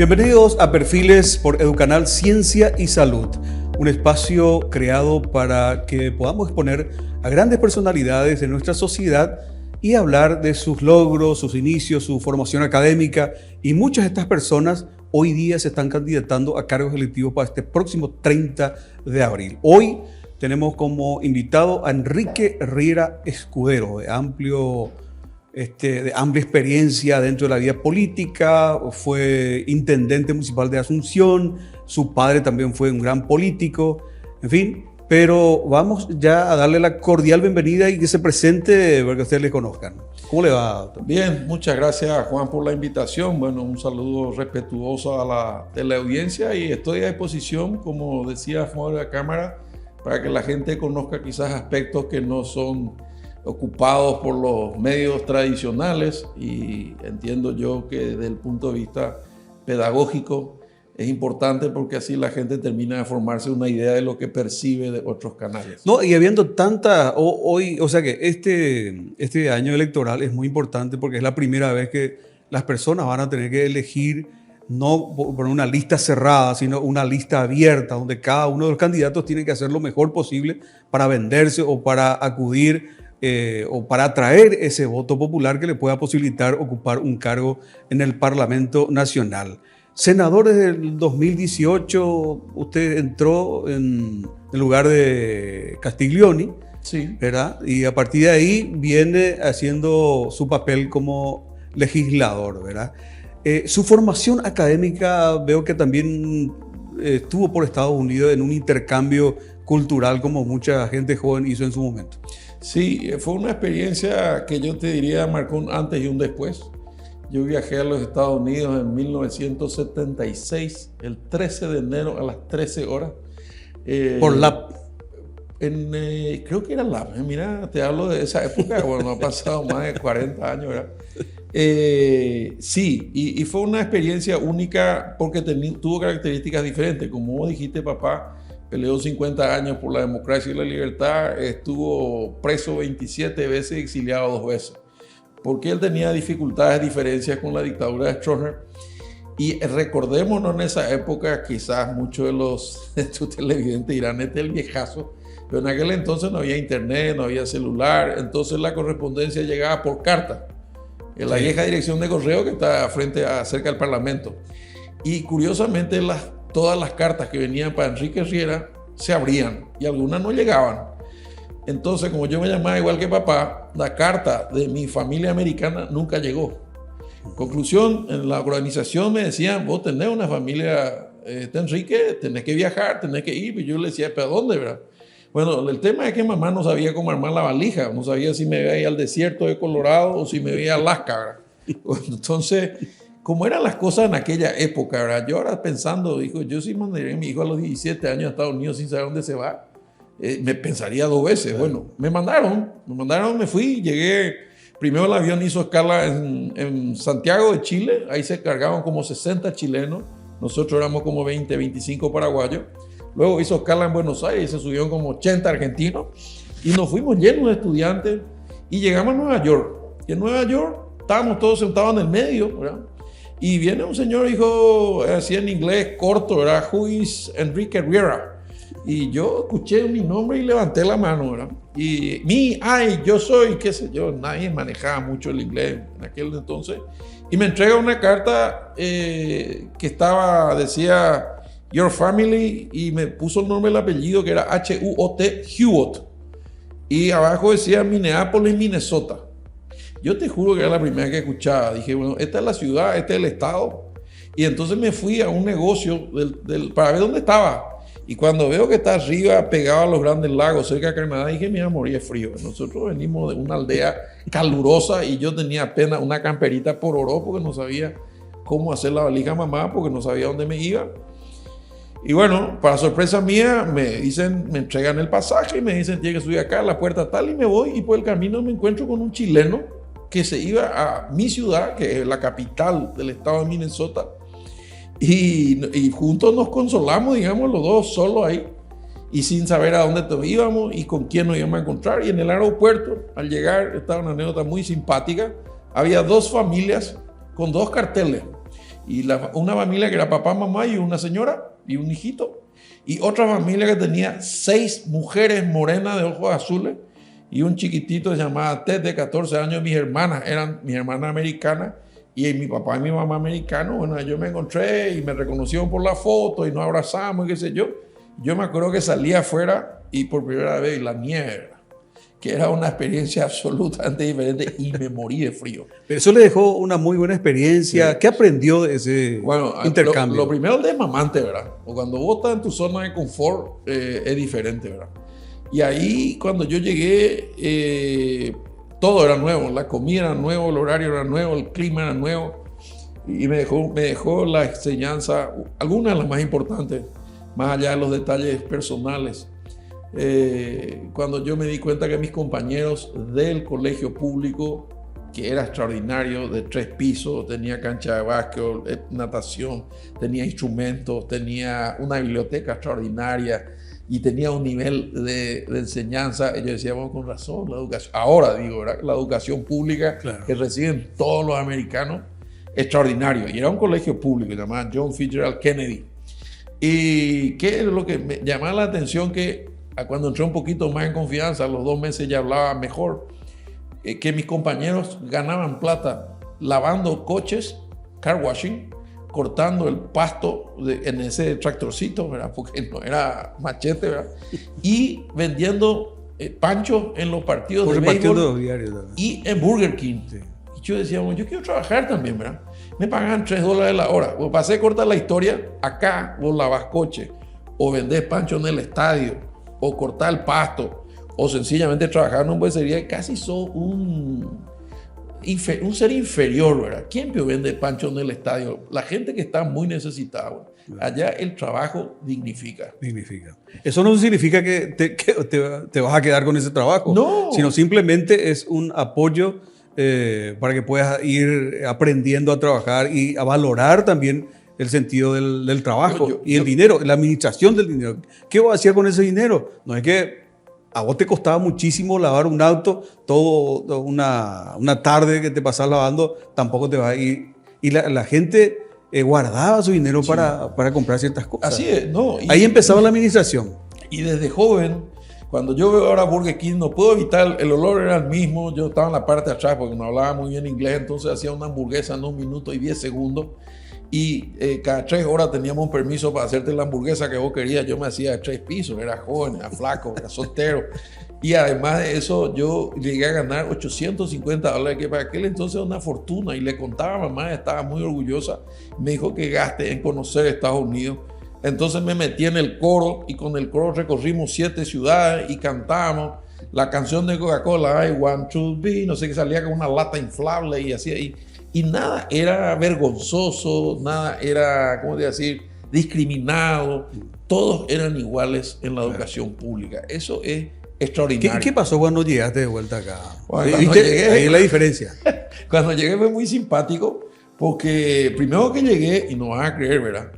Bienvenidos a Perfiles por Educanal Ciencia y Salud, un espacio creado para que podamos exponer a grandes personalidades de nuestra sociedad y hablar de sus logros, sus inicios, su formación académica, y muchas de estas personas hoy día se están candidatando a cargos electivos para este próximo 30 de abril. Hoy tenemos como invitado a Enrique Riera Escudero, de amplia experiencia dentro de la vida política. Fue intendente municipal de Asunción, su padre también fue un gran político, en fin. Pero vamos ya a darle la cordial bienvenida y que se presente para que ustedes le conozcan. ¿Cómo le va, doctor? Bien, muchas gracias, Juan, por la invitación. Bueno, un saludo respetuoso a la teleaudiencia y estoy a disposición, como decía fuera de la cámara, para que la gente conozca quizás aspectos que no son ocupados por los medios tradicionales, y entiendo yo que desde el punto de vista pedagógico es importante porque así la gente termina de formarse una idea de lo que percibe de otros canales. No, y habiendo tanta, hoy, o sea que este año electoral es muy importante porque es la primera vez que las personas van a tener que elegir no por una lista cerrada, sino una lista abierta, donde cada uno de los candidatos tiene que hacer lo mejor posible para venderse o para acudir o para atraer ese voto popular que le pueda posibilitar ocupar un cargo en el Parlamento Nacional. Senador desde el 2018, usted entró en lugar de Castiglioni, Sí, ¿verdad? Y a partir de ahí viene haciendo su papel como legislador, ¿verdad? Su formación académica veo que también estuvo por Estados Unidos en un intercambio cultural como mucha gente joven hizo en su momento. sí, fue una experiencia que yo te diría marcó un antes y un después. Yo viajé a los Estados Unidos en 1976, el 13 de enero a las 13 horas. Por la... Creo que era LAP. Mira, te hablo de esa época, bueno, ha pasado más de 40 años, ¿verdad? Sí, y fue una experiencia única porque tuvo características diferentes. Como vos dijiste, papá peleó 50 años por la democracia y la libertad, estuvo preso 27 veces y exiliado 2 veces. Porque él tenía dificultades, diferencias con la dictadura de Stroessner. Y recordémonos en esa época, quizás muchos de los televidentes dirán, este es el viejazo, pero en aquel entonces no había internet, no había celular, entonces la correspondencia llegaba por carta, en la vieja dirección de correo que está cerca del Parlamento. Y curiosamente todas las cartas que venían para Enrique Riera se abrían y algunas no llegaban. Entonces, como yo me llamaba igual que papá, la carta de mi familia americana nunca llegó. Conclusión, en la organización me decían, vos tenés una familia, Enrique, tenés que viajar, tenés que ir. Y yo le decía, ¿pero dónde, verdad? Bueno, el tema es que mamá no sabía cómo armar la valija, no sabía si me iba a ir al desierto de Colorado o si me iba a Alaska, ¿verdad? Entonces, como eran las cosas en aquella época, ¿verdad? Yo ahora pensando, digo, yo sí mandaría a mi hijo a los 17 años a Estados Unidos sin saber dónde se va. Me pensaría 2 veces. Bueno, me mandaron, me fui, llegué. Primero el avión hizo escala en Santiago de Chile, ahí se cargaban como 60 chilenos, nosotros éramos como 20, 25 paraguayos. Luego hizo escala en Buenos Aires, se subieron como 80 argentinos y nos fuimos llenos de estudiantes y llegamos a Nueva York. Y en Nueva York estábamos todos sentados en el medio, ¿verdad? Y viene un señor, dijo así en inglés corto, ¿verdad? Who is Enrique Riera? Y yo escuché mi nombre y levanté la mano, ¿verdad? Y yo soy, qué sé yo, nadie manejaba mucho el inglés en aquel entonces. Y me entrega una carta que decía Your Family, y me puso el nombre y el apellido que era H-U-O-T, Hewitt. Y abajo decía Minneapolis, Minnesota. Yo te juro que era la primera que escuchaba. Dije, bueno, esta es la ciudad, este es el estado. Y entonces me fui a un negocio para ver dónde estaba. Y cuando veo que está arriba, pegado a los Grandes Lagos, cerca de Canadá, dije, mira, morí de frío. Nosotros venimos de una aldea calurosa y yo tenía apenas una camperita por oro porque no sabía cómo hacer la valija a mamá, porque no sabía dónde me iba. Y bueno, para sorpresa mía, me entregan el pasaje y me dicen, tiene que subir acá a la puerta tal, y me voy. Y por el camino me encuentro con un chileno que se iba a mi ciudad, que es la capital del estado de Minnesota. Y juntos nos consolamos, digamos, los dos solos ahí, y sin saber a dónde íbamos y con quién nos íbamos a encontrar. Y en el aeropuerto, al llegar, estaba una anécdota muy simpática. Había 2 familias con 2 carteles. Y una familia que era papá, mamá y una señora y un hijito. Y otra familia que tenía 6 mujeres morenas de ojos azules y un chiquitito que se llamaba Ted de 14 años. Mis hermanas eran mis hermanas americanas y mi papá y mi mamá americanos. Bueno, yo me encontré y me reconocieron por la foto y nos abrazamos y qué sé yo. Yo me acuerdo que salí afuera y por primera vez la nieve, que era una experiencia absolutamente diferente y me morí de frío. Pero eso le dejó una muy buena experiencia. Sí. ¿Qué aprendió de ese intercambio? Lo primero es desmamante, ¿verdad? O cuando vos estás en tu zona de confort es diferente, ¿verdad? Y ahí cuando yo llegué, todo era nuevo. La comida era nueva, el horario era nuevo, el clima era nuevo. Y me dejó la enseñanza, algunas de las más importantes, más allá de los detalles personales. Cuando yo me di cuenta que mis compañeros del colegio público, que era extraordinario, de 3 pisos, tenía cancha de básquetbol, natación, tenía instrumentos, tenía una biblioteca extraordinaria y tenía un nivel de enseñanza. Ellos decían, bueno, con razón, la educación, ahora digo, ¿verdad? La educación pública, claro, que reciben todos los americanos, extraordinario. Y era un colegio público, llamado John Fitzgerald Kennedy. Y qué es lo que me llamaba la atención, que cuando entré un poquito más en confianza, a los 2 meses ya hablaba mejor, que mis compañeros ganaban plata lavando coches, car washing, cortando el pasto en ese tractorcito, ¿verdad? Porque no era machete, ¿verdad? Y vendiendo panchos en los partidos de béisbol y en Burger King. Sí. Y yo decía, bueno, yo quiero trabajar también, ¿verdad? Me pagan $3 la hora. Pues pasé corta la historia, acá vos lavas coches o vendés pancho en el estadio, o cortar el pasto, o sencillamente trabajar en una hamburguesería, y casi sos un ser inferior, ¿verdad? ¿Quién vende pancho en el estadio? La gente que está muy necesitada. Allá el trabajo dignifica. Eso no significa que te vas a quedar con ese trabajo, no, sino simplemente es un apoyo para que puedas ir aprendiendo a trabajar y a valorar también el sentido del trabajo y el dinero, la administración del dinero. ¿Qué vas a hacer con ese dinero? No es que a vos te costaba muchísimo lavar un auto, toda una tarde que te pasás lavando, tampoco te va a ir. Y la gente guardaba su dinero, sí, para comprar ciertas cosas. Así es, ¿no? Ahí empezaba la administración. Y desde joven, cuando yo veo ahora Burger King, no puedo evitar, el olor era el mismo. Yo estaba en la parte de atrás porque no hablaba muy bien inglés, entonces hacía una hamburguesa en 1 minuto y 10 segundos. Y cada 3 horas teníamos un permiso para hacerte la hamburguesa que vos querías. Yo me hacía de 3 pisos, era joven, era flaco, era soltero. Y además de eso, yo llegué a ganar $850, que para aquel entonces era una fortuna. Y le contaba a mamá, estaba muy orgullosa. Me dijo que gaste en conocer Estados Unidos. Entonces me metí en el coro y con el coro recorrimos 7 ciudades y cantábamos la canción de Coca-Cola, I want to be, no sé qué, salía con una lata inflable y así. Y nada era vergonzoso, nada era, ¿cómo decir?, discriminado. Todos eran iguales en la educación pública. Eso es extraordinario. ¿Qué pasó cuando llegaste de vuelta acá? ¿Viste? Ahí es la diferencia. Cuando llegué fue muy simpático porque primero que llegué, y no van a creer, ¿verdad?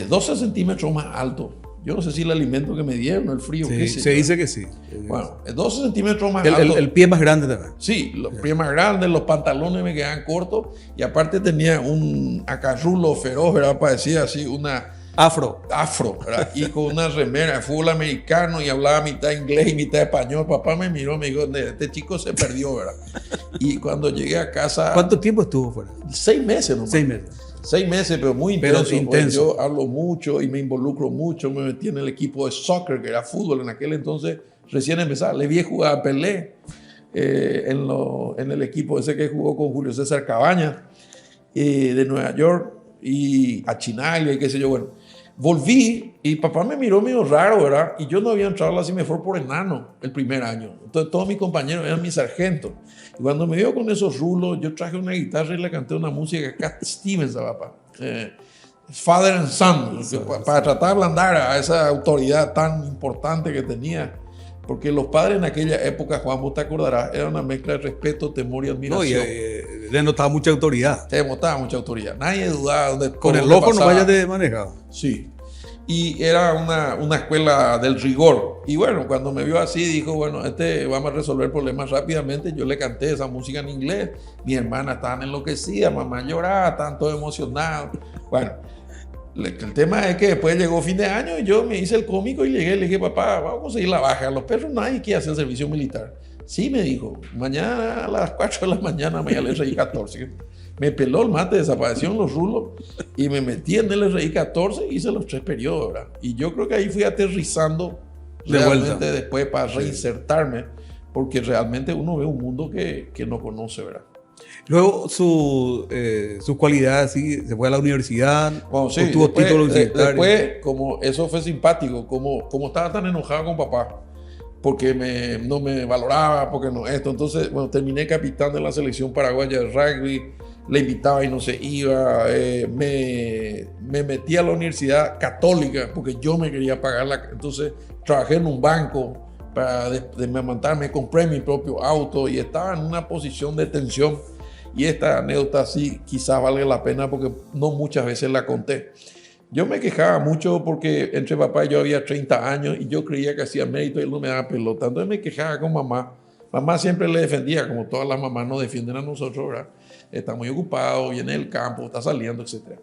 12 centímetros más alto. Yo no sé si el alimento que me dieron, el frío. Sí, se dice que sí. Bueno, 12 centímetros más alto. El pie más grande también. Sí, los pies más grandes, los pantalones me quedaban cortos y aparte tenía un acarrulo feroz, ¿verdad? Parecía así una... Afro, ¿verdad? Y con una remera de fútbol americano y hablaba mitad inglés y mitad español. Papá me miró, me dijo, este chico se perdió, ¿verdad? Y cuando llegué a casa... ¿Cuánto tiempo estuvo fuera? 6 meses nomás. 6 meses. 6 meses, pero muy intenso. Yo hablo mucho y me involucro mucho. Me metí en el equipo de soccer, que era fútbol en aquel entonces, recién empezaba. Le vi jugar a Pelé en el equipo ese que jugó con Julio César Cabañas de Nueva York y a Chinaglia y qué sé yo. Bueno, volví y papá me miró medio raro, ¿verdad? Y yo no había entrado a la CIMEFOR por enano el primer año. Entonces todos mis compañeros eran mis sargentos. Y cuando me vio con esos rulos, yo traje una guitarra y le canté una música de Cat Stevens a papá. Father and Son, para tratar de ablandar a esa autoridad tan importante que tenía. Porque los padres en aquella época, Juan, vos te acordarás, era una mezcla de respeto, temor y admiración. No, le notaba mucha autoridad. Te notaba mucha autoridad. Nadie dudaba. Con el loco no vayas de manejado. Sí. Y era una escuela del rigor. Y bueno, cuando me vio así, dijo, bueno, vamos a resolver problemas rápidamente. Yo le canté esa música en inglés. Mi hermana estaba enloquecida, mamá lloraba, estaban todos emocionados. Bueno, el tema es que después llegó fin de año y yo me hice el cómico y llegué y le dije, papá, vamos a conseguir la baja. Los perros nadie quiere hacer servicio militar. Sí, me dijo, mañana a las 4 de la mañana me voy al RI 14. Me peló el mate, desaparecieron los rulos y me metí en el RI 14 y hice los 3 periodos, ¿verdad? Y yo creo que ahí fui aterrizando realmente después para reinsertarme, porque realmente uno ve un mundo que no conoce, ¿verdad? Luego sus cualidades, ¿sí? Se fue a la universidad, bueno, sí, obtuvo título universitario. Después, como eso fue simpático, como estaba tan enojado con papá, porque no me valoraba, porque no esto. Entonces, bueno, terminé capitán de la selección paraguaya de rugby, le invitaba y no se iba. Me metí a la universidad católica porque yo me quería pagar entonces trabajé en un banco para desmamantarme, compré mi propio auto y estaba en una posición de tensión. Y esta anécdota sí quizás valga la pena porque no muchas veces la conté. Yo me quejaba mucho porque entre papá y yo había 30 años y yo creía que hacía mérito y él no me daba pelota. Entonces me quejaba con mamá. Mamá siempre le defendía, como todas las mamás nos defienden a nosotros, ¿verdad? Está muy ocupado, viene del campo, está saliendo, etc.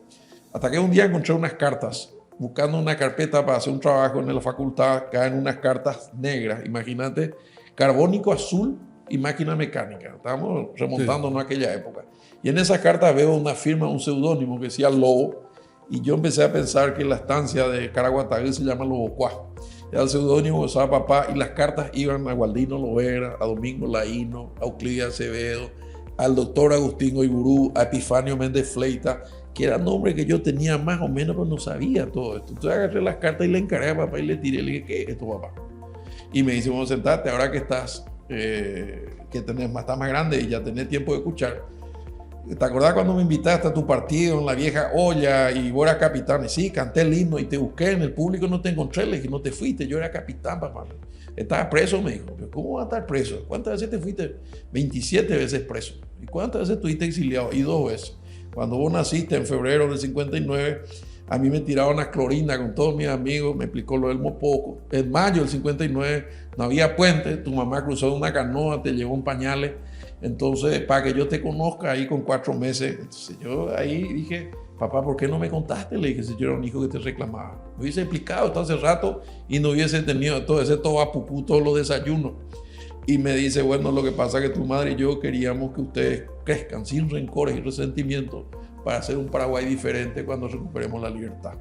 Hasta que un día encontré unas cartas, buscando una carpeta para hacer un trabajo en la facultad, caen unas cartas negras, imagínate, carbónico azul y máquina mecánica. Estábamos remontándonos a aquella época. Y en esas cartas veo una firma, un seudónimo que decía Lobo. Y yo empecé a pensar que la estancia de Caraguatagüí se llama Lobocuá. Era el seudónimo que usaba papá y las cartas iban a Gualdino Lovera, a Domingo Laíno, a Euclides Acevedo, al doctor Agustín Oiburú, a Epifanio Méndez Fleita, que eran nombres que yo tenía más o menos, pero no sabía todo esto. Entonces agarré las cartas y le encargué a papá y le tiré. Le dije, ¿qué es esto, papá? Y me dice, bueno, sentate, ahora que estás, estás más grande y ya tenés tiempo de escuchar. ¿Te acordás cuando me invitaste a tu partido en la vieja olla y vos eras capitán? Y sí, canté el himno y te busqué en el público, no te encontré, le dije, no te fuiste, yo era capitán, papá. Estabas preso, me dijo. ¿Cómo vas a estar preso? ¿Cuántas veces te fuiste? 27 veces preso. ¿Y cuántas veces estuviste exiliado? Y 2 veces. Cuando vos naciste en febrero del 59, a mí me tiraban a clorina con todos mis amigos, me explicó lo del mopoco. En mayo del 59 no había puente, tu mamá cruzó una canoa, te llevó en pañales. Entonces, para que yo te conozca ahí con 4 meses, entonces yo ahí dije, papá, ¿por qué no me contaste? Le dije, si yo era un hijo que te reclamaba. Me hubiese explicado esto hace rato y no hubiese tenido todo ese tobapupú, todos los desayunos. Y me dice, bueno, lo que pasa es que tu madre y yo queríamos que ustedes crezcan sin rencores y resentimientos para hacer un Paraguay diferente cuando recuperemos la libertad.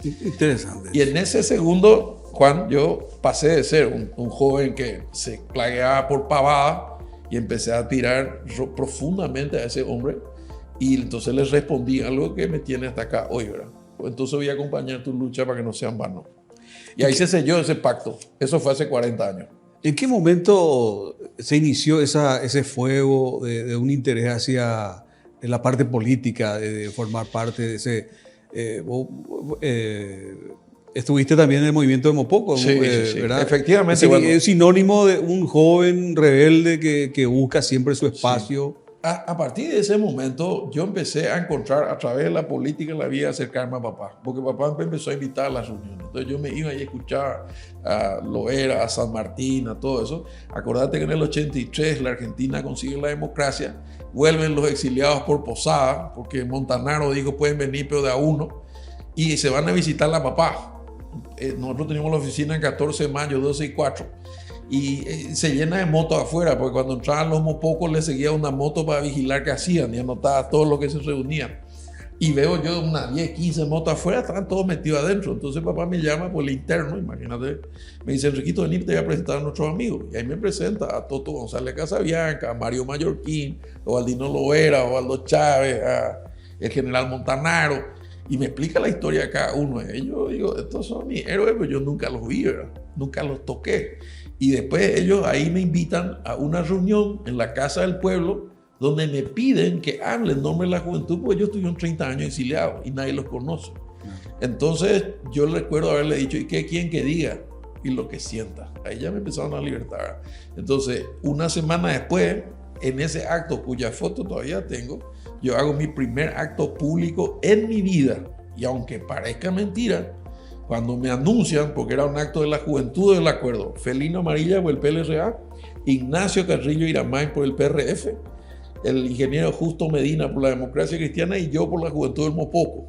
Interesante. Y en ese segundo, Juan, yo pasé de ser un joven que se plagueaba por pavada y empecé a admirar profundamente a ese hombre y entonces les respondí algo que me tiene hasta acá hoy, ¿verdad? Entonces voy a acompañar tu lucha para que no sea en vano. Y ahí se selló ese pacto. Eso fue hace 40 años. ¿En qué momento se inició ese fuego de un interés hacia la parte política, de formar parte de ese... estuviste también en el movimiento de Mopoco, sí, ¿verdad? Efectivamente. Es sinónimo de un joven rebelde que busca siempre su espacio. Sí. A partir de ese momento, yo empecé a encontrar a través de la política la vía de acercarme a papá, porque papá empezó a invitar a las reuniones. Entonces yo me iba ahí a escuchar a Loera, a San Martín, a todo eso. Acordate que en el 83 la Argentina consigue la democracia, vuelven los exiliados por Posada, porque Montanaro dijo pueden venir pero de a uno, y se van a visitar a papá. Nosotros teníamos la oficina en 14 de mayo, 12 y 4. Y se llena de motos afuera, porque cuando entraban los mopocos les seguía una moto para vigilar qué hacían y anotaba todo lo que se reunían. Y veo yo unas 10, 15 motos afuera, estaban todos metidos adentro. Entonces papá me llama por el interno, imagínate, me dice, Enriquito, vení, te voy a presentar a nuestros amigos. Y ahí me presenta a Toto González Casabianca, a Mario Mallorquín, a Osvaldino Lovera, a Osvaldo Chávez, a el general Montanaro. Y me explica la historia de cada uno de ellos. Yo digo, estos son mis héroes, pero yo nunca los vi, ¿verdad? Nunca los toqué. Y después ellos ahí me invitan a una reunión en la Casa del Pueblo donde me piden que hable en nombre de la juventud, porque yo estuve 30 años exiliado y nadie los conoce. Entonces yo recuerdo haberle dicho, ¿y qué quieren que diga? Y lo que sienta. Ahí ya me empezaron a libertar. Entonces, una semana después, en ese acto cuya foto todavía tengo, yo hago mi primer acto público en mi vida. Y aunque parezca mentira, Cuando me anuncian, porque era un acto de la Juventud del Acuerdo, Felino Amarilla por el PLRA, Ignacio Carrillo Iramay por el PRF, el ingeniero Justo Medina por la Democracia Cristiana y yo por la Juventud del Mopoco.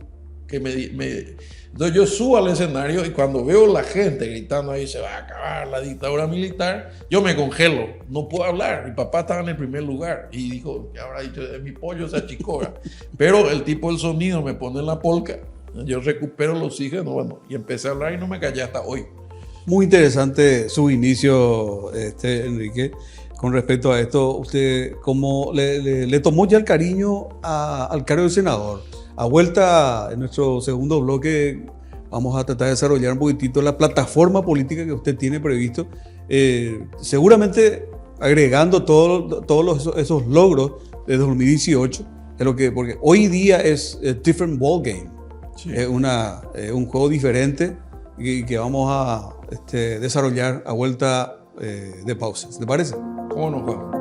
Entonces yo subo al escenario y cuando veo la gente gritando ahí se va a acabar la dictadura militar, yo me congelo, no puedo hablar. Mi papá estaba en el primer lugar y dijo, ¿qué habrá dicho? Mi pollo se achicó. Pero el tipo del sonido me pone en la polca, yo recupero el oxígeno, bueno, y empecé a hablar y no me callé hasta hoy. Muy interesante su inicio, Enrique. Con respecto a esto, usted cómo le tomó ya el cariño al cargo de senador. A vuelta en nuestro segundo bloque vamos a tratar de desarrollar un poquitito la plataforma política que usted tiene previsto, seguramente agregando todos esos logros de 2018, porque hoy día es a different ball game, sí. Es un juego diferente y que vamos a desarrollar a vuelta de pausas. ¿Te parece? ¿Cómo no, Juan?